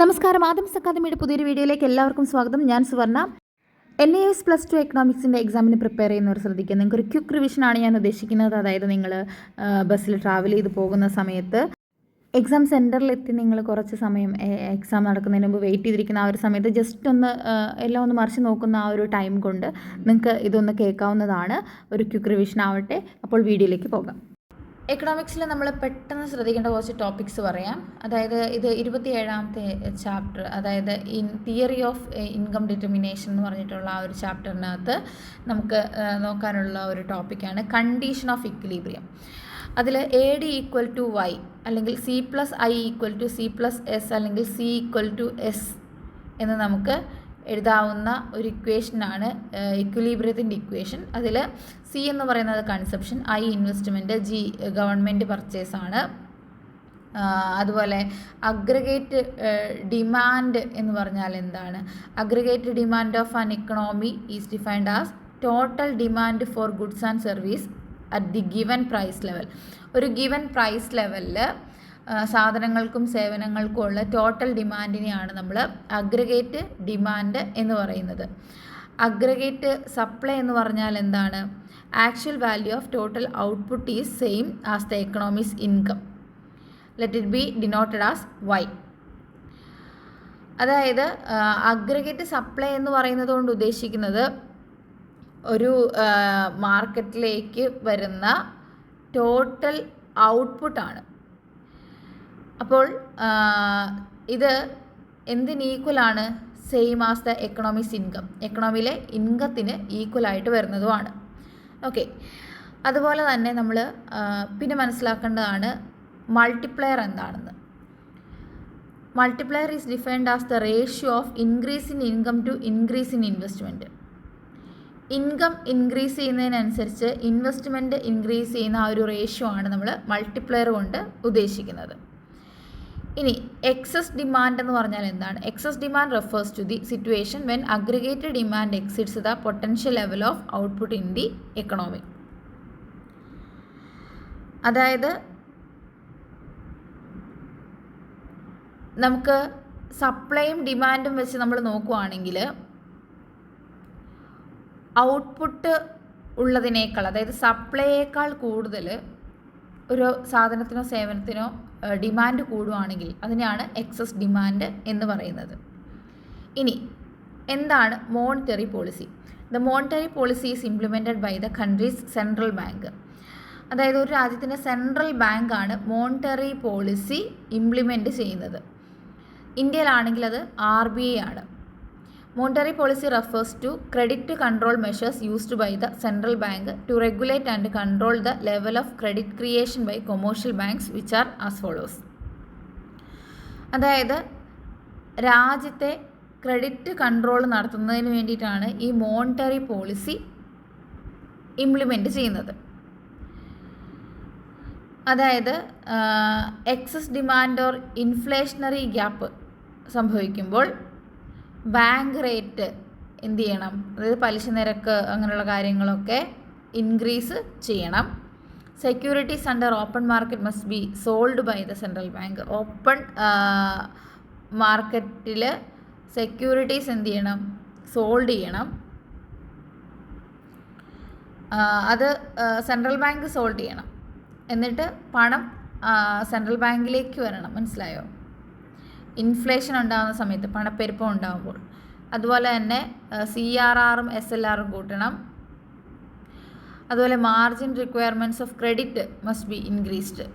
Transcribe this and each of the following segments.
നമസ്കാരം. ആദംസ് അക്കാദമിയുടെ പുതിയൊരു വീഡിയോയിലേക്ക് എല്ലാവർക്കും സ്വാഗതം. ഞാൻ സുവർണ. NAS +2 എക്കണോമിക്സിൻ്റെ എക്സാമിന് പ്രിപ്പയർ ചെയ്യുന്നവർ ശ്രദ്ധിക്കുക. നിങ്ങൾക്കൊരു ക്വിക്ക് റിവിഷനാണ് ഞാൻ ഉദ്ദേശിക്കുന്നത്. അതായത് നിങ്ങൾ ബസ്സിൽ ട്രാവൽ ചെയ്ത് പോകുന്ന സമയത്ത് എക്സാം സെൻറ്ററിലെത്തി നിങ്ങൾ കുറച്ച് സമയം എക്സാം നടക്കുന്നതിന് മുമ്പ് വെയിറ്റ് ചെയ്തിരിക്കുന്ന ആ ഒരു സമയത്ത് ജസ്റ്റ് ഒന്ന് എല്ലാം ഒന്ന് മറിച്ച് നോക്കുന്ന ആ ഒരു ടൈം കൊണ്ട് നിങ്ങൾക്ക് ഇതൊന്ന് കേൾക്കാവുന്നതാണ്. ഒരു ക്വിക്ക് റിവിഷൻ ആവട്ടെ. അപ്പോൾ വീഡിയോയിലേക്ക് പോകാം. എക്കണോമിക്സിൽ നമ്മൾ പെട്ടെന്ന് ശ്രദ്ധിക്കേണ്ട കുറച്ച് ടോപ്പിക്സ് പറയാം. അതായത് ഇത് 27ാമത്തെ ചാപ്റ്റർ, അതായത് തിയറി ഓഫ് ഇൻകം ഡിറ്റർമിനേഷൻ എന്ന് പറഞ്ഞിട്ടുള്ള ആ ഒരു ചാപ്റ്ററിനകത്ത് നമുക്ക് നോക്കാനുള്ള ഒരു ടോപ്പിക്കാണ് കണ്ടീഷൻ ഓഫ് ഇക്വിലിബ്രിയം. അതിൽ AD = Y അല്ലെങ്കിൽ C+I = C+S അല്ലെങ്കിൽ C = S എന്ന് നമുക്ക് എഴുതാവുന്ന ഒരു ഇക്വേഷനാണ് ഇക്വിലിബ്രിയത്തിൻ്റെ ഇക്വേഷൻ. അതിൽ C എന്ന് പറയുന്നത് consumption, I investment, G government പർച്ചേസാണ്. അതുപോലെ അഗ്രിഗേറ്റ് ഡിമാൻഡ് എന്ന് പറഞ്ഞാൽ എന്താണ്? Aggregate demand of an economy is defined as total demand for goods and service at the given price level. ഒരു ഗിവൻ പ്രൈസ് ലെവലിൽ സാധനങ്ങൾക്കും സേവനങ്ങൾക്കും ഉള്ള ടോട്ടൽ ഡിമാൻഡിനെയാണ് നമ്മൾ അഗ്രിഗേറ്റ് ഡിമാൻഡ് എന്ന് പറയുന്നത്. അഗ്രിഗേറ്റ് സപ്ലൈ എന്ന് പറഞ്ഞാൽ എന്താണ്? Actual value of total output is same as the economies income. Let it be denoted as Y. അതായത് അഗ്രിഗേറ്റ് സപ്ലൈ എന്ന് പറയുന്നത് കൊണ്ട് ഉദ്ദേശിക്കുന്നത് ഒരു മാർക്കറ്റിലേക്ക് വരുന്ന ടോട്ടൽ ഔട്ട്പുട്ടാണ്. അപ്പോൾ ഇത് എന്തിന് ഈക്വലാണ്? Same as the economics income. എക്കണോമിയിലെ ഇൻകത്തിന് ഈക്വലായിട്ട് വരുന്നതുമാണ്. ഓക്കെ. അതുപോലെ തന്നെ നമ്മൾ പിന്നെ മനസ്സിലാക്കേണ്ടതാണ് മൾട്ടിപ്ലയർ എന്താണെന്ന്. Multiplier is defined as the ratio of increase in income to increase in investment. Income increase ചെയ്യുന്നതിനനുസരിച്ച് ഇൻവെസ്റ്റ്മെൻറ്റ് ഇൻക്രീസ് ചെയ്യുന്ന ആ ഒരു റേഷ്യോ ആണ് നമ്മൾ മൾട്ടിപ്ലയർ കൊണ്ട് ഉദ്ദേശിക്കുന്നത്. ഇനി എക്സസ് ഡിമാൻഡ് എന്ന് പറഞ്ഞാൽ എന്താണ്? Excess demand refers to the situation when aggregated demand exceeds the potential level of output in the economy. അതായത് നമുക്ക് സപ്ലൈയും ഡിമാൻഡും വെച്ച് നമ്മൾ നോക്കുവാണെങ്കിൽ ഔട്ട്പുട്ട് ഉള്ളതിനേക്കാൾ, അതായത് സപ്ലൈയേക്കാൾ കൂടുതൽ ഒരു സാധനത്തിനോ സേവനത്തിനോ ഡിമാൻഡ് കൂടുവാണെങ്കിൽ അതിനെയാണ് എക്സസ് ഡിമാൻഡ് എന്ന് പറയുന്നത്. ഇനി എന്താണ് monetary policy? The monetary policy is implemented by the country's central bank. അതായത് ഒരു രാജ്യത്തിൻ്റെ സെൻട്രൽ ബാങ്കാണ് മോണിറ്ററി പോളിസി ഇംപ്ലിമെൻറ്റ് ചെയ്യുന്നത്. ഇന്ത്യയിലാണെങ്കിൽ അത് RBI ആണ്. Monetary policy refers to credit control measures used by the central bank to regulate and control the level of credit creation by commercial banks, which are as follows. അതായത് രാജ്യത്തെ credit control നടത്തുന്നതിന് വേണ്ടിയിട്ടാണ് ഈ monetary policy implement ചെയ്യുന്നത്. അതായത് excess demand or inflationary gap സംഭവിക്കുമ്പോൾ bank rate എന്ത് ചെയ്യണം? അതായത് പലിശ നിരക്ക് അങ്ങനെയുള്ള കാര്യങ്ങളൊക്കെ ഇൻക്രീസ് ചെയ്യണം. Securities under open market must be sold by the central bank. Open മാർക്കറ്റിൽ സെക്യൂരിറ്റീസ് എന്ത് ചെയ്യണം? സോൾഡ് ചെയ്യണം. അത് സെൻട്രൽ ബാങ്ക് സോൾഡ് ചെയ്യണം. എന്നിട്ട് പണം സെൻട്രൽ ബാങ്കിലേക്ക് വരണം. മനസ്സിലായോ? ഇൻഫ്ലേഷൻ ഉണ്ടാകുന്ന സമയത്ത്, പണപ്പെരുപ്പം ഉണ്ടാകുമ്പോൾ. അതുപോലെ തന്നെ CRRഉം SLRഉം കൂട്ടണം. അതുപോലെ margin requirements of credit must be increased.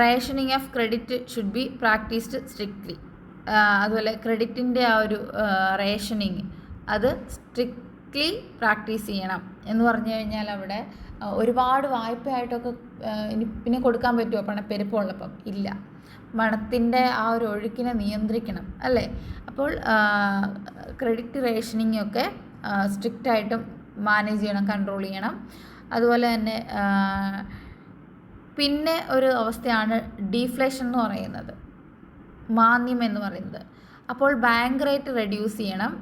Rationing of credit should be practised strictly. അതുപോലെ ക്രെഡിറ്റിൻ്റെ ആ ഒരു റേഷനിങ് അത് സ്ട്രിക്ട്ലി പ്രാക്ടീസ് ചെയ്യണം. എന്ന് പറഞ്ഞു കഴിഞ്ഞാൽ അവിടെ ഒരുപാട് വായ്പയായിട്ടൊക്കെ പിന്നെ കൊടുക്കാൻ പറ്റുമോ പണപ്പെരുപ്പമുള്ളപ്പം? ഇല്ല. പണത്തിൻ്റെ ആ ഒരു ഒഴുക്കിനെ നിയന്ത്രിക്കണം, അല്ലേ? അപ്പോൾ ക്രെഡിറ്റ് റേഷനിങ്ങൊക്കെ സ്ട്രിക്റ്റായിട്ടും മാനേജ് ചെയ്യണം, കൺട്രോൾ ചെയ്യണം. അതുപോലെ തന്നെ പിന്നെ ഒരു അവസ്ഥയാണ് ഡീഫ്ലേഷൻ എന്ന് പറയുന്നത്, മാന്ദ്യം എന്ന് പറയുന്നത്. അപ്പോൾ ബാങ്ക് റേറ്റ് റെഡ്യൂസ് ചെയ്യണം.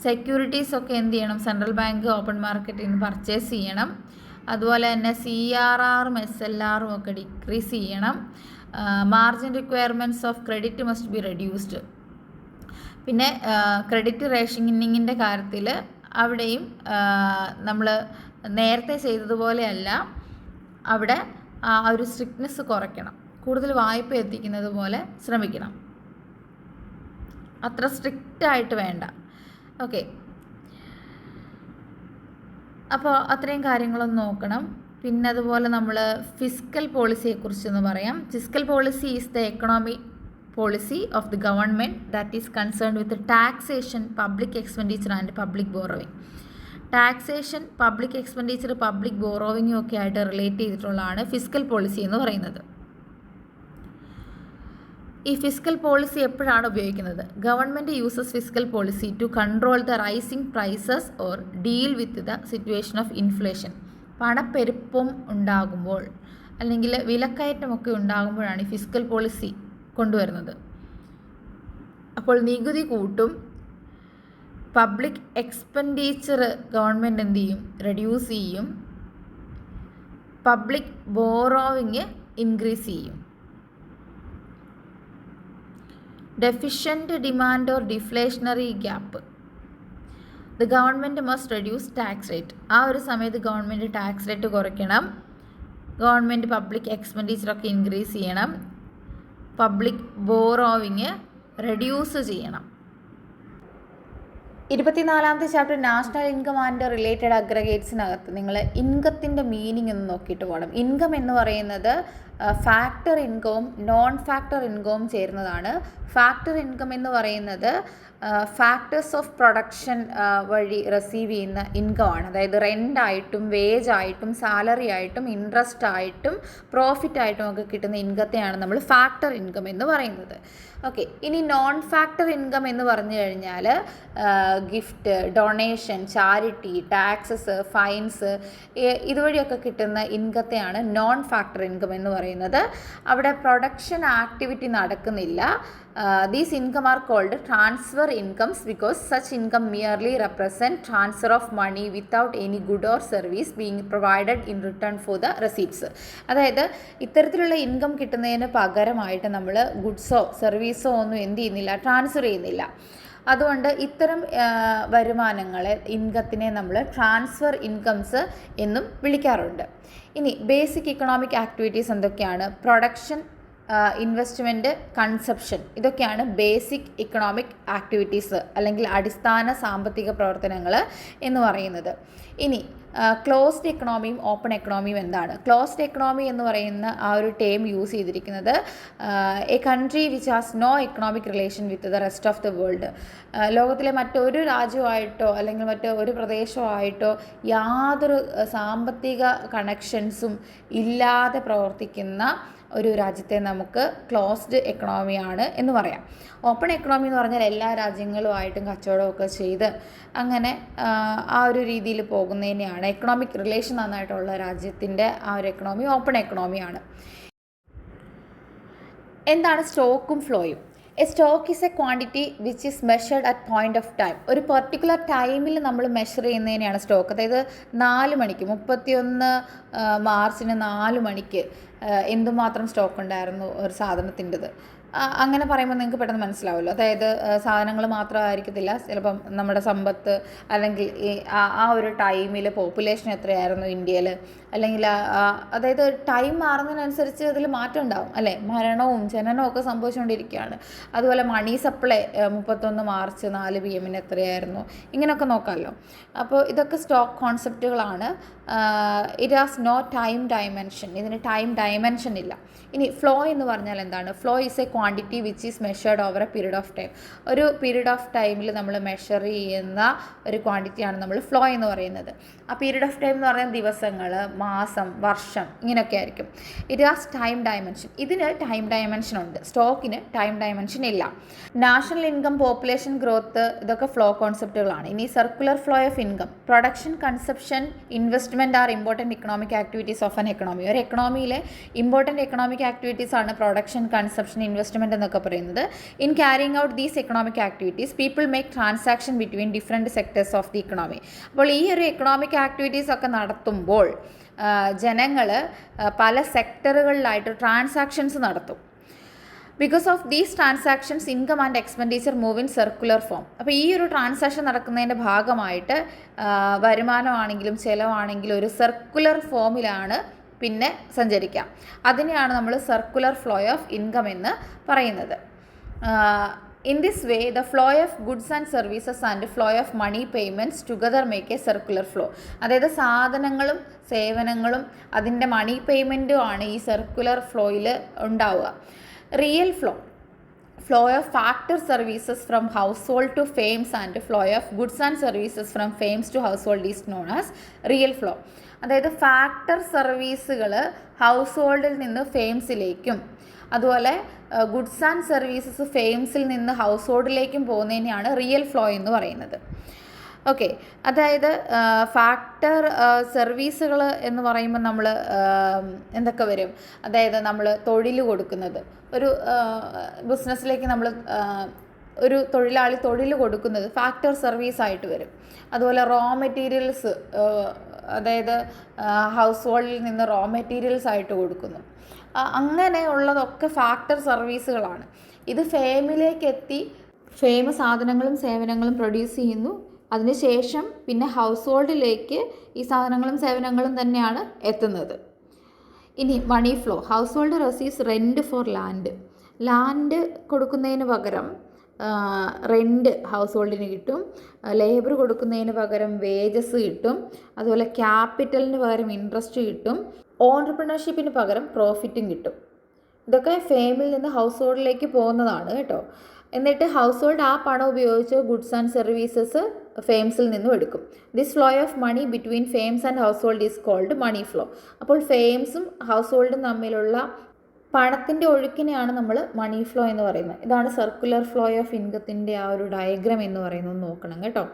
സെക്യൂരിറ്റീസൊക്കെ എന്ത് ചെയ്യണം? സെൻട്രൽ ബാങ്ക് ഓപ്പൺ മാർക്കറ്റിൽ നിന്ന് പർച്ചേസ് ചെയ്യണം. അതുപോലെ തന്നെ CRRഉം SLRഉം ഒക്കെ ഡിക്രീസ് ചെയ്യണം. Margin requirements of credit must be reduced. പിന്നെ ക്രെഡിറ്റ് റേഷനിങ്ങിൻ്റെ കാര്യത്തിൽ അവിടെയും നമ്മൾ നേരത്തെ ചെയ്തതുപോലെയല്ല, അവിടെ ആ ഒരു സ്ട്രിക്ട്നെസ് കുറയ്ക്കണം. കൂടുതൽ വായ്പ എത്തിക്കുന്നത് പോലെ ശ്രമിക്കണം, അത്ര സ്ട്രിക്റ്റായിട്ട് വേണ്ട. ഓക്കെ, അപ്പോൾ അത്രയും കാര്യങ്ങളൊന്ന് നോക്കണം. പിന്നെ അതുപോലെ നമ്മൾ ഫിസ്ക്കൽ പോളിസിയെക്കുറിച്ചൊന്ന് പറയാം. Fiscal policy is the economic policy of the government that is concerned with the taxation, public expenditure and public borrowing. Taxation, public expenditure, public ബോറോവിങ്ങും ഒക്കെ ആയിട്ട് റിലേറ്റ് ചെയ്തിട്ടുള്ളതാണ് ഫിസ്ക്കൽ പോളിസി എന്ന് പറയുന്നത്. ഈ ഫിസ്ക്കൽ പോളിസി എപ്പോഴാണ് ഉപയോഗിക്കുന്നത്? Government uses fiscal policy to control the rising prices or deal with the situation of inflation. പണപ്പെരുപ്പം ഉണ്ടാകുമ്പോൾ അല്ലെങ്കിൽ വിലക്കയറ്റമൊക്കെ ഉണ്ടാകുമ്പോഴാണ് ഈ ഫിസ്ക്കൽ പോളിസി കൊണ്ടുവരുന്നത്. അപ്പോൾ നികുതി കൂട്ടും, പബ്ലിക് എക്സ്പെൻഡിച്ചർ ഗവൺമെൻറ് എന്ത് ചെയ്യും? റെഡ്യൂസ് ചെയ്യും, പബ്ലിക് ബോറോവിങ് ഇൻക്രീസ് ചെയ്യും. Deficient demand or deflationary gap, the government must reduce tax rate. ആ ഒരു സമയത്ത് ഗവൺമെൻറ് ടാക്സ് റേറ്റ് കുറയ്ക്കണം, ഗവൺമെൻറ് പബ്ലിക് എക്സ്പെൻഡിച്ചറൊക്കെ ഇൻക്രീസ് ചെയ്യണം, പബ്ലിക് ബോറോവിങ് റെഡ്യൂസ് ചെയ്യണം. 24ാമത്തെ chapter national income and related അഗ്രഗേറ്റ്സിനകത്ത് നിങ്ങൾ ഇൻകത്തിൻ്റെ മീനിങ് ഒന്ന് നോക്കിയിട്ട് പോകണം. ഇൻകം എന്ന് പറയുന്നത് ഫാക്ടർ ഇൻകവും നോൺ ഫാക്ടർ ഇൻകവും ചേരുന്നതാണ്. ഫാക്ടർ ഇൻകം എന്ന് പറയുന്നത് ഫാക്ടേഴ്സ് ഓഫ് പ്രൊഡക്ഷൻ വഴി റിസീവ് ചെയ്യുന്ന ഇൻകമാണ്. അതായത് റെൻ്റായിട്ടും വേജ് ആയിട്ടും സാലറി ആയിട്ടും ഇൻട്രസ്റ്റ് ആയിട്ടും പ്രോഫിറ്റ് ആയിട്ടും ഒക്കെ കിട്ടുന്ന ഇൻകത്തെയാണ് നമ്മൾ ഫാക്ടർ ഇൻകം എന്ന് പറയുന്നത്. ഓക്കെ, ഇനി നോൺ ഫാക്ടർ ഇൻകം എന്ന് പറഞ്ഞു കഴിഞ്ഞാൽ gift, donation, charity, taxes, fines ഇതുവഴിയൊക്കെ കിട്ടുന്ന ഇൻകത്തെയാണ് നോൺ ഫാക്ടർ ഇൻകം എന്ന് പറയുന്നത്. അവിടെ പ്രൊഡക്ഷൻ ആക്ടിവിറ്റി നടക്കുന്നില്ല. These income are called transfer incomes because such income merely represent transfer of money without any good or service being provided in return for the receipts. അതായത് ഇത്തരത്തിലുള്ള income കിട്ടുന്നതിന് പകരമായിട്ട് നമ്മൾ ഗുഡ്സോ സർവീസോ ഒന്നും എന്ത് ചെയ്യുന്നില്ല, ട്രാൻസ്ഫർ ചെയ്യുന്നില്ല. അതുകൊണ്ട് ഇത്തരം വരുമാനങ്ങളെ, ഇൻകത്തിനെ നമ്മൾ ട്രാൻസ്ഫർ ഇൻകംസ് എന്നും വിളിക്കാറുണ്ട്. ഇനി ബേസിക് ഇക്കണോമിക് ആക്ടിവിറ്റീസ് എന്തൊക്കെയാണ്? പ്രൊഡക്ഷൻ, ഇൻവെസ്റ്റ്മെൻറ്റ്, കൺസപ്ഷൻ, ഇതൊക്കെയാണ് ബേസിക് ഇക്കണോമിക് ആക്ടിവിറ്റീസ് അല്ലെങ്കിൽ അടിസ്ഥാന സാമ്പത്തിക പ്രവർത്തനങ്ങൾ എന്ന് പറയുന്നത്. ഇനി ക്ലോസ്ഡ് എക്കണോമിയും ഓപ്പൺ എക്കണോമിയും എന്താണ്? ക്ലോസ്ഡ് എക്കണോമി എന്ന് പറയുന്ന ആ ഒരു ടേം യൂസ് ചെയ്തിരിക്കുന്നത് a country which has no economic relation with the rest of the world. ലോകത്തിലെ മറ്റൊരു രാജ്യമായിട്ടോ അല്ലെങ്കിൽ മറ്റൊരു പ്രദേശമായിട്ടോ യാതൊരു സാമ്പത്തിക കണക്ഷൻസും ഇല്ലാതെ പ്രവർത്തിക്കുന്ന ഒരു രാജ്യത്തെ നമുക്ക് ക്ലോസ്ഡ് എക്കണോമിയാണ് എന്ന് പറയാം. ഓപ്പൺ എക്കണോമി എന്ന് പറഞ്ഞാൽ എല്ലാ രാജ്യങ്ങളുമായിട്ടും കച്ചവടമൊക്കെ ചെയ്ത് അങ്ങനെ ആ ഒരു രീതിയിൽ പോകുന്നതിനെയാണ് എക്കണോമിക് റിലേഷൻ നന്നായിട്ടുള്ള രാജ്യത്തിൻ്റെ ആ ഒരു എക്കണോമി ഓപ്പൺ എക്കണോമിയാണ്. എന്താണ് സ്റ്റോക്കും ഫ്ലോയും? A stock is a quantity which is measured at point of time. ഒരു പെർട്ടിക്കുലർ ടൈമിൽ നമ്മൾ മെഷർ ചെയ്യുന്നതിനെയാണ് സ്റ്റോക്ക്. അതായത് 4 മണിക്ക് 31 മാർച്ചിന് 4 മണിക്ക് എന്തുമാത്രം സ്റ്റോക്ക് ഉണ്ടായിരുന്നു ഒരു സാധനത്തിൻ്റെത്, അങ്ങനെ പറയുമ്പോൾ നിങ്ങൾക്ക് പെട്ടെന്ന് മനസ്സിലാവുമല്ലോ. അതായത് സാധനങ്ങൾ മാത്രമായിരിക്കത്തില്ല, ചിലപ്പം നമ്മുടെ സമ്പത്ത് അല്ലെങ്കിൽ ആ ഒരു ടൈമിൽ പോപ്പുലേഷൻ എത്രയായിരുന്നു ഇന്ത്യയിൽ, അല്ലെങ്കിൽ അതായത് ടൈം മാറുന്നതിനനുസരിച്ച് അതിൽ മാറ്റം ഉണ്ടാവും അല്ലേ. മരണവും ജനനവും ഒക്കെ സംഭവിച്ചുകൊണ്ടിരിക്കുകയാണ്. അതുപോലെ മണി സപ്ലൈ 31 മാർച്ച് 4 PM എത്രയായിരുന്നു, ഇങ്ങനെയൊക്കെ നോക്കാമല്ലോ. അപ്പോൾ ഇതൊക്കെ സ്റ്റോക്ക് കോൺസെപ്റ്റുകളാണ്. It has no time dimension, ഇതിന് ടൈം ഡയമെൻഷൻ ഇല്ല. ഇനി ഫ്ലോ എന്ന് പറഞ്ഞാൽ എന്താണ്? Flow is a quantity which is measured over a period of time. ഒരു പീരീഡ് ഓഫ് ടൈമിൽ നമ്മൾ മെഷർ ചെയ്യുന്ന ഒരു ക്വാണ്ടിറ്റിയാണ് നമ്മൾ ഫ്ലോ എന്ന് പറയുന്നത്. ആ പീരീഡ് ഓഫ് ടൈം എന്ന് പറഞ്ഞാൽ ദിവസങ്ങൾ, മാസം, വർഷം, ഇങ്ങനെയൊക്കെ ആയിരിക്കും. It has time dimension. ഇതിന് ടൈം ഡയമെൻഷൻ ഉണ്ട്, സ്റ്റോക്കിന് ടൈം ഡയമെൻഷൻ ഇല്ല. നാഷണൽ ഇൻകം, പോപ്പുലേഷൻ ഗ്രോത്ത്, ഇതൊക്കെ ഫ്ലോ കോൺസെപ്റ്റുകളാണ്. ഇനി circular flow of income, production, consumption, investment are important economic activities of an economy. ഒരു എക്കണോമിയിലെ ഇമ്പോർട്ടൻറ്റ് എക്കണോമിക് ആക്ടിവിറ്റീസ് ആണ് പ്രൊഡക്ഷൻ, കൺസപ്ഷൻ, ഇൻവെസ്റ്റ്മെൻറ്റ് എന്നൊക്കെ പറയുന്നത്. In carrying out these economic activities people make transaction between different sectors of the economy. അപ്പോൾ ഈ ഒരു economic activities ഒക്കെ നടത്തുമ്പോൾ ജനങ്ങൾ പല സെക്ടറുകളിലായിട്ട് ട്രാൻസാക്ഷൻസ് നടത്തും. Because of these transactions income and expenditure move in circular form. അപ്പോൾ ഈ ഒരു ട്രാൻസാക്ഷൻ നടക്കുന്നതിൻ്റെ ഭാഗമായിട്ട് വരുമാനമാണെങ്കിലും ചിലവാണെങ്കിലും ഒരു സർക്കുലർ ഫോമിലാണ് പിന്നെ സഞ്ചരിക്കാം. അതിനെയാണ് നമ്മൾ സർക്കുലർ ഫ്ലോ ഓഫ് ഇൻകം എന്ന് പറയുന്നത്. In this way, the flow of goods and services and flow of money payments together make a circular flow. അതായത് സാധനങ്ങളും സേവനങ്ങളും അതിൻ്റെ മണി പേയ്മെൻറ്റും ആണ് ഈ സർക്കുലർ ഫ്ലോയിൽ ഉണ്ടാവുക. Real flow of factor services from household to firms and flow of goods and services from firms to household is known as real flow. അതായത് ഫാക്ടർ സർവീസുകൾ ഹൗസ് ഹോൾഡിൽ നിന്ന് ഫെയിംസിലേക്കും അതുപോലെ ഗുഡ്സ് ആൻഡ് സർവീസസ് ഫെയിംസിൽ നിന്ന് ഹൗസ് ഹോൾഡിലേക്കും പോകുന്നതിനെയാണ് റിയൽ ഫ്ലോ എന്ന് പറയുന്നത്. ഓക്കെ, അതായത് ഫാക്ടർ സർവീസുകൾ എന്ന് പറയുമ്പോൾ നമ്മൾ എന്തൊക്കെ വരും? അതായത് നമ്മൾ തൊഴിൽ കൊടുക്കുന്നത്, ഒരു ബിസിനസ്സിലേക്ക് നമ്മൾ ഒരു തൊഴിലാളി തൊഴിൽ കൊടുക്കുന്നത് ഫാക്ടർ സർവീസായിട്ട് വരും. അതുപോലെ റോ മെറ്റീരിയൽസ്, അതായത് ഹൗസ് ഹോൾഡിൽ നിന്ന് റോ മെറ്റീരിയൽസ് ആയിട്ട് കൊടുക്കുന്നു. അങ്ങനെയുള്ളതൊക്കെ ഫാക്ടർ സർവീസുകളാണ്. ഇത് ഫേമിലേക്ക് എത്തി ഫേം സാധനങ്ങളും സേവനങ്ങളും പ്രൊഡ്യൂസ് ചെയ്യുന്നു. അതിനുശേഷം പിന്നെ ഹൗസ് ഹോൾഡിലേക്ക് ഈ സാധനങ്ങളും സേവനങ്ങളും തന്നെയാണ് എത്തുന്നത്. ഇനി money flow. Household receives rent for land കൊടുക്കുന്നതിന് പകരം റെൻറ്റ് ഹൗസ് ഹോൾഡിന് കിട്ടും. ലേബർ കൊടുക്കുന്നതിന് പകരം വേജസ് കിട്ടും. അതുപോലെ ക്യാപിറ്റലിന് പകരം ഇൻട്രസ്റ്റ് കിട്ടും. ഓൺട്രപ്രണർഷിപ്പിന് പകരം പ്രോഫിറ്റും കിട്ടും. ഇതൊക്കെ ഫേമിൽ നിന്ന് ഹൗസ് ഹോൾഡിലേക്ക് പോകുന്നതാണ് കേട്ടോ. എന്നിട്ട് ഹൗസ് ഹോൾഡ് ആ പണം ഉപയോഗിച്ച് ഗുഡ്സ് ആൻഡ് സർവീസസ് ഫേംസിൽ നിന്നും എടുക്കും. This flow of money between firms and household is called money flow. അപ്പോൾ ഫേംസും ഹൗസ് ഹോൾഡും തമ്മിലുള്ള പണത്തിൻ്റെ ഒഴുക്കിനെയാണ് നമ്മൾ മണി ഫ്ലോ എന്ന് പറയുന്നത്. ഇതാണ് സർക്കുലർ ഫ്ലോ ഓഫ് ഇൻകത്തിൻ്റെ ആ ഒരു ഡയഗ്രാം എന്ന് പറയുന്നത് നോക്കണം കേട്ടോ.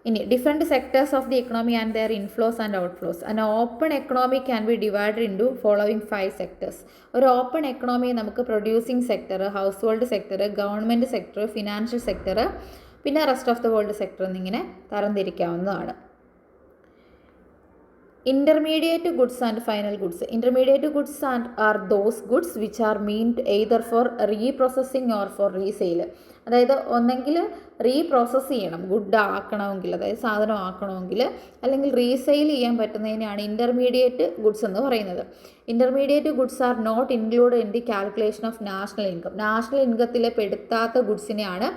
ഇനി different sectors of the economy and their inflows and outflows. And open economy can be divided into following 5 sectors. ഒരു ഓപ്പൺ എക്കണോമിയെ നമുക്ക് producing sector, household sector, government sector, financial sector, പിന്നെ rest of the world sector എന്നിങ്ങനെ തരംതിരിക്കാവുന്നതാണ്. Intermediate goods and final goods. Intermediate goods are those goods which are meant either for reprocessing or for resale. അതായത് ഒന്നെങ്കിൽ റീപ്രോസസ്സ് ചെയ്യണം, good ആക്കണമെങ്കിൽ, അതായത് സാധനം ആക്കണമെങ്കിൽ, അല്ലെങ്കിൽ resale ചെയ്യാൻ പറ്റുന്നതിനാണ് ഇൻ്റർമീഡിയറ്റ് ഗുഡ്സ് എന്ന് പറയുന്നത്. Intermediate goods are not included in the calculation of national income. National ഇൻകത്തിൽ പെടുത്താത്ത ഗുഡ്സിനെയാണ്,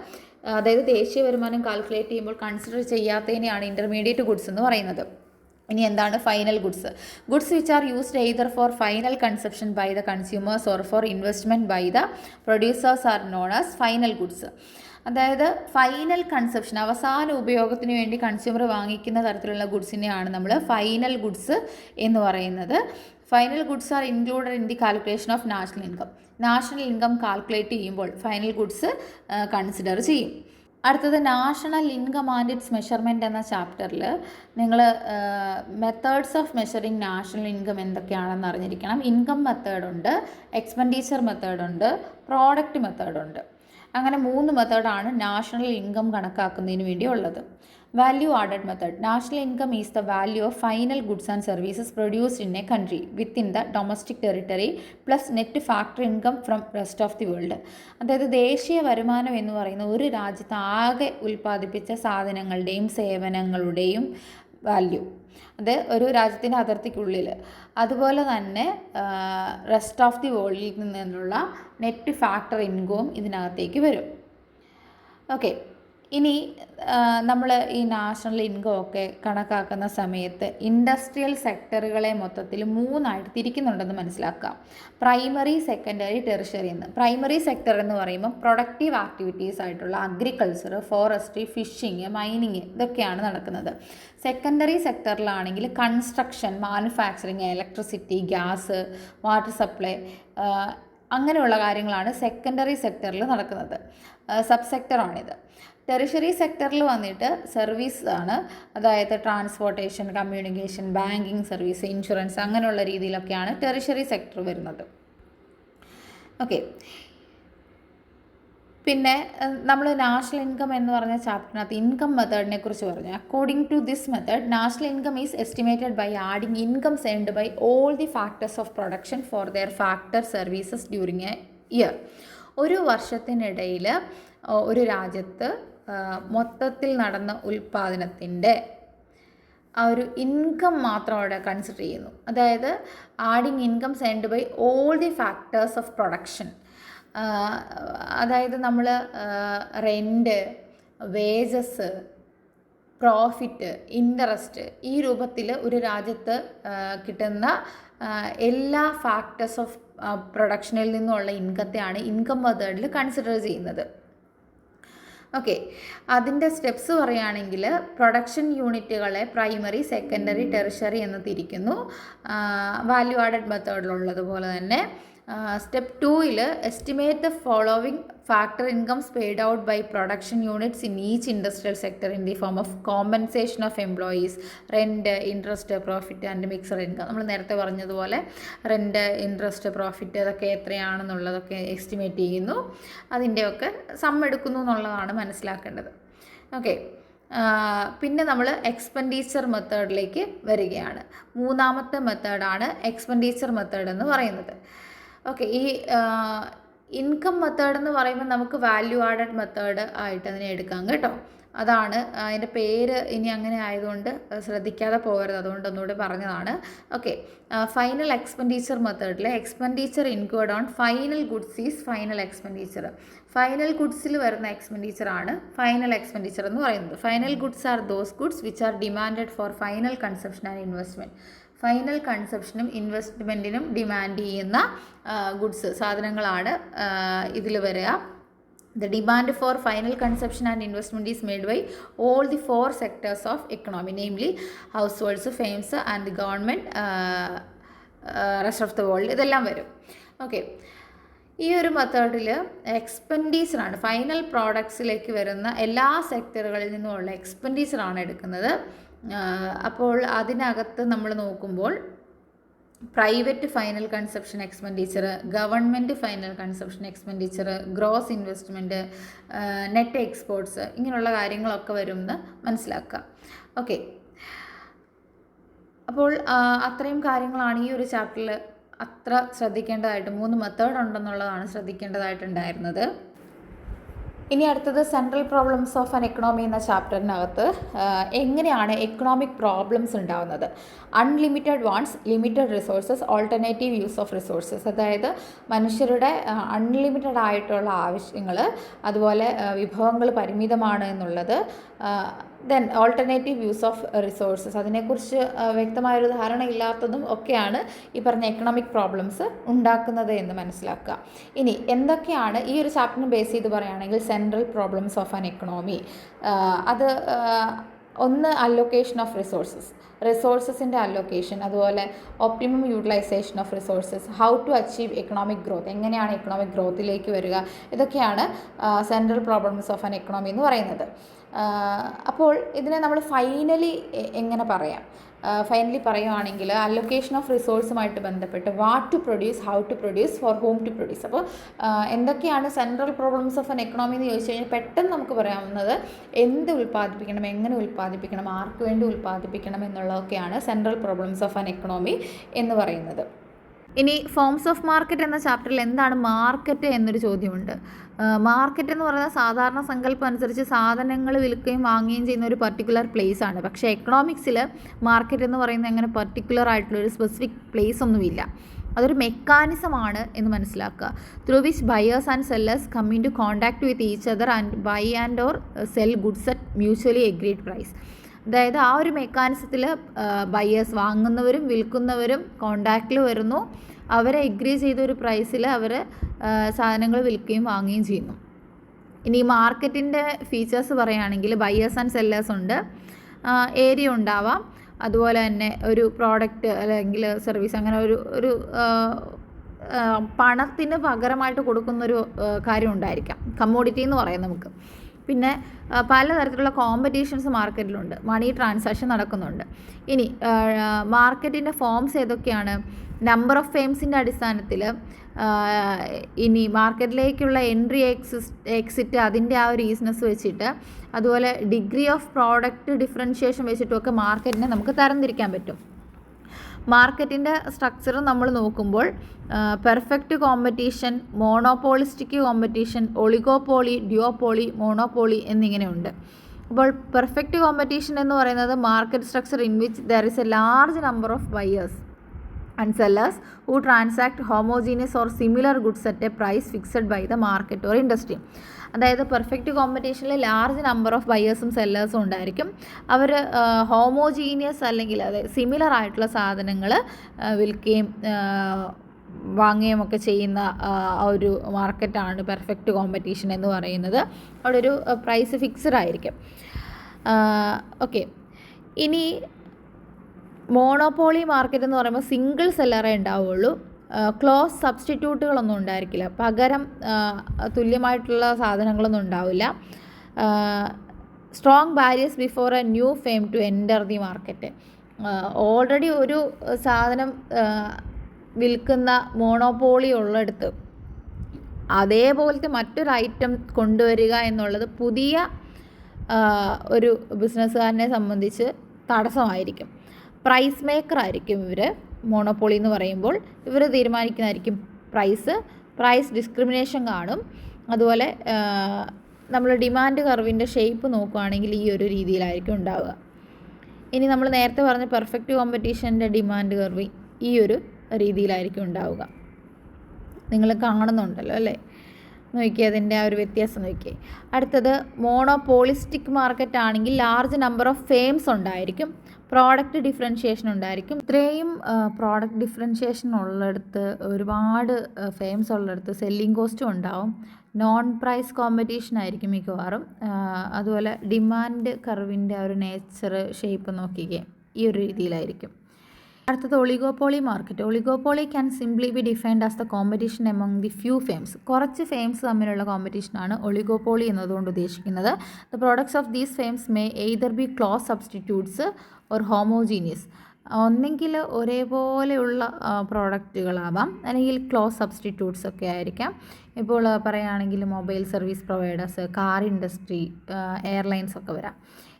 അതായത് ദേശീയ വരുമാനം കാൽക്കുലേറ്റ് ചെയ്യുമ്പോൾ കൺസിഡർ ചെയ്യാത്തതിനെയാണ് ഇൻ്റർമീഡിയറ്റ് ഗുഡ്സ് എന്ന് പറയുന്നത്. ഇനി എന്താണ് final goods? Goods which are used either for final consumption by the consumers or for investment by the producers are known as final goods. അതായത് ഫൈനൽ കൺസപ്ഷൻ, അവസാന ഉപയോഗത്തിന് വേണ്ടി കൺസ്യൂമർ വാങ്ങിക്കുന്ന തരത്തിലുള്ള ഗുഡ്സിനെയാണ് നമ്മൾ ഫൈനൽ ഗുഡ്സ് എന്ന് പറയുന്നത്. Final goods are included in the calculation of national income. National income calculate ചെയ്യുമ്പോൾ ഫൈനൽ ഗുഡ്സ് കൺസിഡർ ചെയ്യും. അടുത്തത് national income and its measurement എന്ന ചാപ്റ്ററിൽ നിങ്ങൾ methods of measuring national income എന്തൊക്കെയാണെന്ന് അറിഞ്ഞിരിക്കണം. ഇൻകം മെത്തേഡുണ്ട്, എക്സ്പെൻഡിച്ചർ മെത്തേഡുണ്ട്, പ്രോഡക്റ്റ് മെത്തേഡുണ്ട്. അങ്ങനെ 3 മെത്തേഡാണ് നാഷണൽ ഇൻകം കണക്കാക്കുന്നതിന് വേണ്ടി ഉള്ളത്. Value added method. National income is the value of final goods and services produced in a country within the domestic territory plus net factor income from rest of the world. അതായത് ദേശീയ വരുമാനം എന്ന് പറയുന്ന ഒരു രാജ്യത്ത് ആകെ ഉൽപ്പാദിപ്പിച്ച സാധനങ്ങളുടെയും സേവനങ്ങളുടെയും വാല്യൂ, അത് ഒരു രാജ്യത്തിൻ്റെ അതിർത്തിക്കുള്ളിൽ. അതുപോലെ തന്നെ റെസ്റ്റ് ഓഫ് ദി വേൾഡിൽ നിന്നുള്ള നെറ്റ് ഫാക്ടർ ഇൻകവും ഇതിനകത്തേക്ക് വരും. ഓക്കെ, ഇനി നമ്മൾ ഈ നാഷണൽ ഇൻകം ഒക്കെ കണക്കാക്കുന്ന സമയത്ത് ഇൻഡസ്ട്രിയൽ സെക്ടറുകളെ മൊത്തത്തിൽ 3ആയിട്ട് തിരിക്കുന്നുണ്ടെന്ന് മനസ്സിലാക്കാം. പ്രൈമറി, സെക്കൻഡറി, ടെറിഷറി എന്ന്. പ്രൈമറി സെക്ടർ എന്ന് പറയുമ്പോൾ പ്രൊഡക്റ്റീവ് ആക്ടിവിറ്റീസ് ആയിട്ടുള്ള അഗ്രികൾച്ചർ, ഫോറസ്ട്രി, ഫിഷിങ്, മൈനിങ് ഇതൊക്കെയാണ് നടക്കുന്നത്. സെക്കൻഡറി സെക്ടറിലാണെങ്കിൽ construction, manufacturing, electricity, gas, water supply അങ്ങനെയുള്ള കാര്യങ്ങളാണ് സെക്കൻഡറി സെക്ടറിൽ നടക്കുന്നത്. സബ് സെക്ടറാണിത്. ടെറിഷറി സെക്ടറിൽ വന്നിട്ട് സർവീസ് ആണ്, അതായത് transportation, communication, banking service, insurance അങ്ങനെയുള്ള രീതിയിലൊക്കെയാണ് ടെറിഷറി സെക്ടർ വരുന്നത്. ഓക്കെ, പിന്നെ നമ്മൾ നാഷണൽ ഇൻകം എന്ന് പറഞ്ഞ ചാപ്റ്ററിനകത്ത് ഇൻകം മെത്തേഡിനെ കുറിച്ച് പറഞ്ഞു. According to this method national income is estimated by adding incomes earned by all the factors of production for their factor services during a year. ഒരു വർഷത്തിനിടയിൽ ഒരു രാജ്യത്ത് മൊത്തത്തിൽ നടന്ന ഉൽപ്പാദനത്തിൻ്റെ ആ ഒരു ഇൻകം മാത്രം അവിടെ കൺസിഡർ ചെയ്യുന്നു. അതായത് adding income send by all the factors of production. അതായത് നമ്മൾ റെൻറ്റ്, വേജസ്, പ്രോഫിറ്റ്, ഇൻട്രസ്റ്റ്, ഈ രൂപത്തിൽ ഒരു രാജ്യത്ത് കിട്ടുന്ന എല്ലാ ഫാക്ടേഴ്സ് ഓഫ് പ്രൊഡക്ഷനിൽ നിന്നുള്ള ഇൻകത്തെയാണ് ഇൻകം മെത്തേഡിൽ കൺസിഡർ ചെയ്യുന്നത്. ഓക്കെ, അതിൻ്റെ സ്റ്റെപ്സ് പറയുകയാണെങ്കിൽ പ്രൊഡക്ഷൻ യൂണിറ്റുകളെ പ്രൈമറി, സെക്കൻഡറി, ടെറിഷറി എന്ന് തിരിക്കുന്നു, വാല്യൂ ആഡഡ് മെത്തേഡിലുള്ളതുപോലെ തന്നെ. സ്റ്റെപ്പ് 2ൽ estimate the following factor incomes paid out by production units in each industrial sector in the form of compensation of employees, rent, interest, profit and mixed income. നമ്മൾ നേരത്തെ പറഞ്ഞതുപോലെ rent, interest, profit അതൊക്കെ എത്രയാണെന്നുള്ളതൊക്കെ estimate ചെയ്യുന്നു, അതിൻ്റെയൊക്കെ some എടുക്കുന്നു എന്നുള്ളതാണ് മനസ്സിലാക്കേണ്ടത്. Okay, പിന്നെ നമ്മൾ എക്സ്പെൻഡിച്ചർ മെത്തേഡിലേക്ക് വരികയാണ്. മൂന്നാമത്തെ മെത്തേഡാണ് എക്സ്പെൻഡിച്ചർ മെത്തേഡ് എന്ന് പറയുന്നത്. ഓക്കെ, ഈ ഇൻകം മെത്തേഡ് എന്ന് പറയുമ്പോൾ നമുക്ക് വാല്യൂ ആഡഡ് മെത്തേഡ് ആയിട്ട് അതിനെ എടുക്കാം കേട്ടോ. അതാണ് അതിൻ്റെ പേര് ഇനി അങ്ങനെ ആയതുകൊണ്ട് ശ്രദ്ധിക്കാതെ പോകരുത്, അതുകൊണ്ട് ഒന്നുകൂടി പറഞ്ഞതാണ്. ഓക്കെ, ഫൈനൽ എക്സ്പെൻഡിച്ചർ മെത്തേഡിൽ expenditure include on final goods is final expenditure. Final ഗുഡ്സിൽ വരുന്ന എക്സ്പെൻഡിച്ചറാണ് ഫൈനൽ എക്സ്പെൻഡിച്ചർ എന്ന് പറയുന്നത്. Final goods are those goods which are demanded for final consumption and investment. Final കൺസപ്ഷനും ഇൻവെസ്റ്റ്മെൻറ്റിനും ഡിമാൻഡ് ചെയ്യുന്ന ഗുഡ്സ്, സാധനങ്ങളാണ് ഇതിൽ വരിക. The demand for final consumption and investment is made by all the 4 sectors of economy, namely households, firms and the government, rest of the world. ഇതെല്ലാം വരും. Okay, ഈ ഒരു മെത്തേഡിൽ എക്സ്പെൻഡിച്ചറാണ് ഫൈനൽ പ്രോഡക്ട്സിലേക്ക് വരുന്ന എല്ലാ സെക്ടറുകളിൽ നിന്നുമുള്ള എക്സ്പെൻഡിച്ചറാണ് എടുക്കുന്നത്. അപ്പോൾ അതിനകത്ത് നമ്മൾ നോക്കുമ്പോൾ private final consumption expenditure, government final consumption expenditure, gross investment, net exports, ഇങ്ങനെയുള്ള കാര്യങ്ങളൊക്കെ വരുമെന്ന് മനസ്സിലാക്കുക. ഓക്കെ, അപ്പോൾ അത്രയും കാര്യങ്ങളാണ് ഈ ഒരു ചാപ്റ്ററിൽ അത്ര ശ്രദ്ധിക്കേണ്ടതായിട്ട് 3 മെത്തേഡ് ഉണ്ടെന്നുള്ളതാണ് ശ്രദ്ധിക്കേണ്ടതായിട്ടുണ്ടായിരുന്നത്. ഇനി അടുത്തത് central problems of an economy എന്ന ചാപ്റ്ററിനകത്ത് എങ്ങനെയാണ് എക്കണോമിക് പ്രോബ്ലംസ് ഉണ്ടാകുന്നത്. Unlimited wants, limited resources, alternative use of resources. അതായത് മനുഷ്യരുടെ അൺലിമിറ്റഡ് ആയിട്ടുള്ള ആവശ്യങ്ങൾ, അതുപോലെ വിഭവങ്ങൾ പരിമിതമാണ് എന്നുള്ളത്. Then alternative use of resources, അതിനെക്കുറിച്ച് വ്യക്തമായൊരു ധാരണ ഇല്ലാത്തതും ഒക്കെയാണ് ഈ പറഞ്ഞ എക്കണോമിക് പ്രോബ്ലംസ് ഉണ്ടാക്കുന്നത് എന്ന് മനസ്സിലാക്കുക. ഇനി എന്തൊക്കെയാണ് ഈ ഒരു ചാപ്റ്ററിന് ബേസ് ചെയ്ത് പറയുകയാണെങ്കിൽ central problems of an economy, അത് ഒന്ന് അലോക്കേഷൻ ഓഫ് റിസോഴ്സസിൻ്റെ അലോക്കേഷൻ, അതുപോലെ optimum utilisation of resources, how to achieve economic growth, എങ്ങനെയാണ് എക്കണോമിക് ഗ്രോത്തിലേക്ക് വരിക, ഇതൊക്കെയാണ് central problems of an economy എന്ന് പറയുന്നത്. അപ്പോൾ ഇതിനെ നമ്മൾ ഫൈനലി എങ്ങനെ പറയാം? ഫൈനലി പറയുകയാണെങ്കിൽ അലൊക്കേഷൻ ഓഫ് റിസോഴ്സുമായിട്ട് ബന്ധപ്പെട്ട് what to produce, how to produce, for whom to produce. അപ്പോൾ എന്തൊക്കെയാണ് central problems of an economy എന്ന് ചോദിച്ചു കഴിഞ്ഞാൽ പെട്ടെന്ന് നമുക്ക് പറയാവുന്നത് എന്ത് ഉൽപ്പാദിപ്പിക്കണം, എങ്ങനെ ഉൽപ്പാദിപ്പിക്കണം, ആർക്ക് വേണ്ടി ഉൽപ്പാദിപ്പിക്കണം എന്നുള്ളതൊക്കെയാണ് central problems of an economy എന്ന് പറയുന്നത്. ഇനി ഫോംസ് ഓഫ് മാർക്കറ്റ് എന്ന ചാപ്റ്ററിൽ എന്താണ് മാർക്കറ്റ് എന്നൊരു ചോദ്യമുണ്ട്. മാർക്കറ്റ് എന്ന് പറയുന്നത് സാധാരണ സങ്കല്പം അനുസരിച്ച് സാധനങ്ങൾ വിൽക്കുകയും വാങ്ങുകയും ചെയ്യുന്ന ഒരു പർട്ടിക്കുലർ പ്ലേസ് ആണ്. പക്ഷേ എക്കണോമിക്സിൽ മാർക്കറ്റ് എന്ന് പറയുന്നത് അങ്ങനെ പർട്ടിക്കുലർ ആയിട്ടുള്ളൊരു സ്പെസിഫിക് പ്ലേസ് ഒന്നുമില്ല. അതൊരു മെക്കാനിസമാണ് എന്ന് മനസ്സിലാക്കുക. Through which buyers and sellers come into contact with each other and buy and or sell goods at mutually agreed price. അതായത് ആ ഒരു മെക്കാനിസത്തിൽ ബയേഴ്സ്, വാങ്ങുന്നവരും വിൽക്കുന്നവരും കോണ്ടാക്റ്റിൽ വരുന്നു, അവരെ എഗ്രി ചെയ്തൊരു പ്രൈസിൽ അവർ സാധനങ്ങൾ വിൽക്കുകയും വാങ്ങുകയും ചെയ്യുന്നു. ഇനി മാർക്കറ്റിൻ്റെ ഫീച്ചേഴ്സ് പറയുകയാണെങ്കിൽ ബയേഴ്സ് ആൻഡ് സെല്ലേഴ്സ് ഉണ്ട്, ഏരിയ ഉണ്ടാവാം, അതുപോലെ തന്നെ ഒരു പ്രോഡക്റ്റ് അല്ലെങ്കിൽ സർവീസ്, അങ്ങനെ ഒരു പണത്തിന് പകരമായിട്ട് കൊടുക്കുന്നൊരു കാര്യം ഉണ്ടായിരിക്കാം, കമ്മോഡിറ്റി എന്ന് പറയാം നമുക്ക്. പിന്നെ പലതരത്തിലുള്ള കോമ്പറ്റീഷൻസ് മാർക്കറ്റിലുണ്ട്, മണി ട്രാൻസാക്ഷൻ നടക്കുന്നുണ്ട്. ഇനി മാർക്കറ്റിൻ്റെ ഫോംസ് ഏതൊക്കെയാണ്? നമ്പർ ഓഫ് ഫേംസിൻ്റെ അടിസ്ഥാനത്തിൽ ഇനി മാർക്കറ്റിലേക്കുള്ള എൻട്രി എക്സിറ്റ് അതിൻ്റെ ആ ഒരു ഈസിനെസ് വെച്ചിട്ട്, അതുപോലെ ഡിഗ്രി ഓഫ് പ്രോഡക്റ്റ് ഡിഫറൻഷിയേഷൻ വെച്ചിട്ടുമൊക്കെ മാർക്കറ്റിനെ നമുക്ക് തരംതിരിക്കാൻ പറ്റും. മാർക്കറ്റിൻ്റെ സ്ട്രക്ചർ നമ്മൾ നോക്കുമ്പോൾ perfect competition, monopolistic competition, oligopoly, duopoly, monopoly എന്നിങ്ങനെയുണ്ട്. അപ്പോൾ പെർഫെക്റ്റ് കോമ്പറ്റീഷൻ എന്ന് പറയുന്നത് market structure in which there is a large number of buyers and sellers who transact homogeneous or similar goods at a price fixed by the market or industry. അതായത് perfect കോമ്പറ്റീഷനിൽ large number of ബയേഴ്സും സെല്ലേഴ്സും ഉണ്ടായിരിക്കും. അവർ homogeneous അല്ലെങ്കിൽ അതായത് similar ആയിട്ടുള്ള സാധനങ്ങൾ വിൽക്കുകയും വാങ്ങുകയും ഒക്കെ ചെയ്യുന്ന ഒരു മാർക്കറ്റാണ് പെർഫെക്റ്റ് കോമ്പറ്റീഷൻ എന്ന് പറയുന്നത്. അവിടെ ഒരു പ്രൈസ് ഫിക്സഡ് ആയിരിക്കും. ഓക്കെ, ഇനി മോണോപോളി മാർക്കറ്റ് എന്ന് പറയുമ്പോൾ സിംഗിൾ സെല്ലറേ ഉണ്ടാവുള്ളൂ. ക്ലോസ് സബ്സ്റ്റിറ്റ്യൂട്ടുകളൊന്നും ഉണ്ടായിരിക്കില്ല, പകരം തുല്യമായിട്ടുള്ള സാധനങ്ങളൊന്നും ഉണ്ടാവില്ല. Strong barriers before a new firm to enter the market. Already ഒരു സാധനം വിൽക്കുന്ന മോണോപോളി ഉള്ളിടത്ത് അതേപോലത്തെ മറ്റൊരു ഐറ്റം കൊണ്ടുവരിക എന്നുള്ളത് പുതിയ ഒരു ബിസിനസ്സുകാരനെ സംബന്ധിച്ച് തടസ്സമായിരിക്കും. പ്രൈസ് മേക്കർ ആയിരിക്കും ഇവർ. മോണോപോളി എന്ന് പറയുമ്പോൾ ഇവർ തീരുമാനിക്കുന്നതായിരിക്കും പ്രൈസ് ഡിസ്ക്രിമിനേഷൻ കാണും. അതുപോലെ നമ്മൾ ഡിമാൻഡ് കർവിൻ്റെ ഷേപ്പ് നോക്കുകയാണെങ്കിൽ ഈ ഒരു രീതിയിലായിരിക്കും ഉണ്ടാവുക. ഇനി നമ്മൾ നേരത്തെ പറഞ്ഞ പെർഫെക്റ്റ് കോമ്പറ്റീഷൻ്റെ ഡിമാൻഡ് കർവ് ഈ ഒരു രീതിയിലായിരിക്കും ഉണ്ടാവുക. നിങ്ങൾ കാണുന്നുണ്ടല്ലോ അല്ലേ? നോക്കിയേ, അതിൻ്റെ ആ ഒരു വ്യത്യാസം നോക്കിയേ. അടുത്തത് മോണോപോളിസ്റ്റിക് മാർക്കറ്റ് ആണെങ്കിൽ ലാർജ് നമ്പർ ഓഫ് ഫെയിംസ് ഉണ്ടായിരിക്കും, പ്രോഡക്റ്റ് ഡിഫറൻഷിയേഷൻ ഉണ്ടായിരിക്കും. ഇത്രയും പ്രോഡക്റ്റ് ഡിഫറൻഷിയേഷൻ ഉള്ളിടത്ത്, ഒരുപാട് ഫെയിംസ് ഉള്ളിടത്ത് സെല്ലിംഗ് കോസ്റ്റും ഉണ്ടാവും. നോൺ പ്രൈസ് കോമ്പറ്റീഷൻ ആയിരിക്കും മിക്കവാറും. അതുപോലെ ഡിമാൻഡ് കർവിൻ്റെ ആ ഒരു നേച്ചർ, ഷേപ്പ് നോക്കിക്കേ, ഈ ഒരു രീതിയിലായിരിക്കും. അടുത്തത് oligopoly market. Oligopoly can simply be defined as the competition among the few firms. കുറച്ച് ഫെയിംസ് തമ്മിലുള്ള കോമ്പറ്റീഷനാണ് ഒളിഗോപോളി എന്നതുകൊണ്ട് ഉദ്ദേശിക്കുന്നത്. The products of these firms may either B close substitutes or homogeneous. ഒന്നെങ്കിൽ ഒരേപോലെയുള്ള പ്രോഡക്റ്റുകളാവാം, അല്ലെങ്കിൽ ക്ലോസ് സബ്സ്റ്റിറ്റ്യൂട്ട്സ് ഒക്കെ ആയിരിക്കാം. ഇപ്പോൾ പറയുകയാണെങ്കിൽ mobile service providers, car industry, airlines ഒക്കെ വരാം.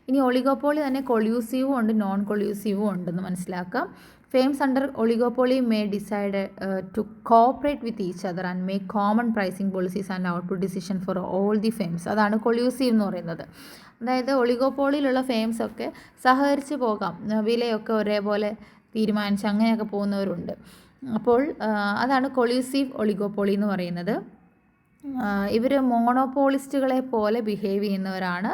ഇനി ഒളിഗോപോളി തന്നെ കൊള്യൂസീവും ഉണ്ട്, നോൺ കൊള്യൂസീവും ഉണ്ടെന്ന് മനസ്സിലാക്കാം. Firms under oligopoly may decide to cooperate with each other and make common pricing policies and output decision for all the firms. അതാണ് കൊള്യൂസീവ് എന്ന് പറയുന്നത്. അതായത് ഒളിഗോപോളിയിലുള്ള ഫെയിംസ് ഒക്കെ സഹകരിച്ച് പോകാം, വിലയൊക്കെ ഒരേപോലെ തീരുമാനിച്ച് അങ്ങനെയൊക്കെ പോകുന്നവരുണ്ട്. അപ്പോൾ അതാണ് കൊള്യൂസീവ് ഒളിഗോപോളി എന്ന് പറയുന്നത്. ഇവർ മോണോപോളിസ്റ്റുകളെ പോലെ ബിഹേവ് ചെയ്യുന്നവരാണ്,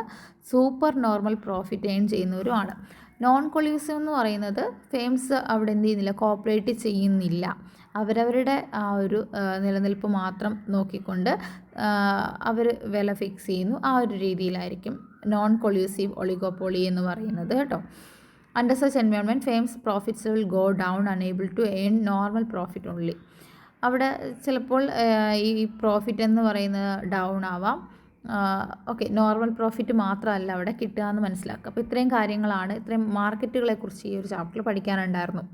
സൂപ്പർ നോർമൽ പ്രോഫിറ്റ് ഏൺ ചെയ്യുന്നവരുമാണ്. നോൺ കൊള്യൂസീവ് എന്ന് പറയുന്നത് ഫെയിംസ് അവിടെ എന്ത് ചെയ്യുന്നില്ല, കോപ്പറേറ്റ് ചെയ്യുന്നില്ല. അവരവരുടെ ആ ഒരു നിലനിൽപ്പ് മാത്രം നോക്കിക്കൊണ്ട് അവർ വില ഫിക്സ് ചെയ്യുന്നു. ആ ഒരു രീതിയിലായിരിക്കും നോൺ കൊള്യൂസീവ് ഒളിഗോപോളി എന്ന് പറയുന്നത് കേട്ടോ. Under such environment firms profits will go down, unable to earn normal profit only. അവിടെ ചിലപ്പോൾ ഈ പ്രോഫിറ്റ് എന്ന് പറയുന്നത് ഡൗൺ ആവാം. ഓക്കെ, നോർമൽ പ്രോഫിറ്റ് മാത്രമല്ല അവിടെ കിട്ടുക എന്ന് മനസ്സിലാക്കുക. അപ്പോൾ ഇത്രയും കാര്യങ്ങളാണ്, ഇത്രയും മാർക്കറ്റുകളെക്കുറിച്ച് ഈ ഒരു ചാപ്റ്ററിൽ പഠിക്കാനുണ്ടായിരുന്നു.